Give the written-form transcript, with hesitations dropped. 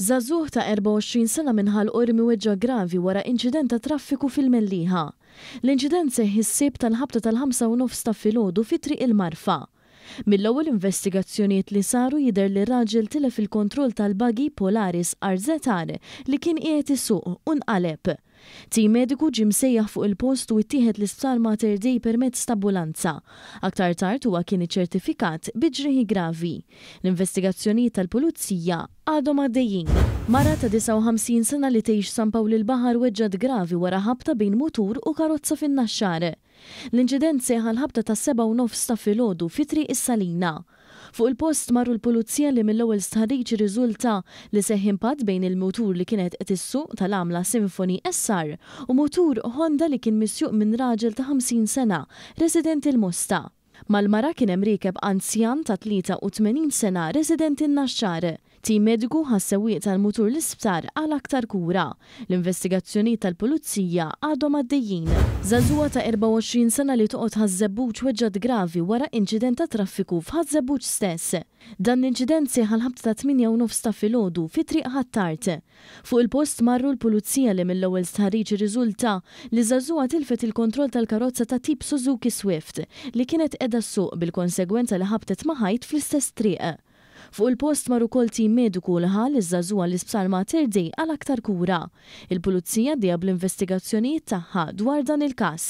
Żagħżugħ ta' 24 sena minħal qormi weġġa' gravi wara inċident ta' traffiku fil-Mellieħa. L-inċident seħħ is-sibt tal-ħabta tal-5:9 ta' filgħodu fi triq il-Marfa. Mill-ewwel investigazzjonijiet li saru jidher li r-raġel tilef il-kontroll tal-buggy Polaris RZR li kien qiegħed isuq u nqaleb. Tim mediku ġie msejjaħ fuq il-post u ttieħed l-isptar Mater Dei permezz ta' ambulanza. Aktar tard huwa kien iċċertifikat bi ġrieħi gravi. L-investigazzjonijiet tal-pulizija għadhom għaddejjin. Mara ta' 59 sena li tgħix San Pawl il-Baħar weġġat gravi wara ħabta bejn mutur u karozza fin-Naxxar. L-inċident seħħ l-ħabta ta' 7:9 ta' filgħodu fi triq is-Salina. Fuq il-post marru l-pulizija li mill-ewwel stħarriġ riżulta li seħħ impatt bejn il-mutur li kienet qed issuq tal-għamla Symphony SR u mutur Honda li kien misjuq minn raġel ta' 50 sena, resident il-Mosta. Mal-mara kien hemm riekeb anzjan ta' 83 sena, resident in-Naxxar. Tim mediku ħassewwieq tal-mutur l-isptar għal aktar kura. L-investigazzjonijiet tal-pulizija għadhom għaddejjin. Żagħżugħa ta' 24 sena li toqgħod ħażebbuġ weġġat gravi wara inċident ta' traffiku f'Ħażebbuġ stess. Dan l-inċident seħħ l-ħabta ta' 8:9 ta' filgħodu fi triq Ħattart. Fuq il-post marru l-pulizija li mill-ewwel stħarriġ riżulta li żagħżugħa tilfet il-kontroll tal-karozza ta' tip Suzuki Swift li kienet qiegħda ssuq bil-konsegwenza li ħabtet ma' ħajt fl-istess triq. Fuq il-post marru kol tim mediku li ħal iż-żagħżugħa l-isptar Mater Dei għal aktar kura. Il-pulizija dejja bl-investigazzjonijiet tagħha dwar dan il-każ.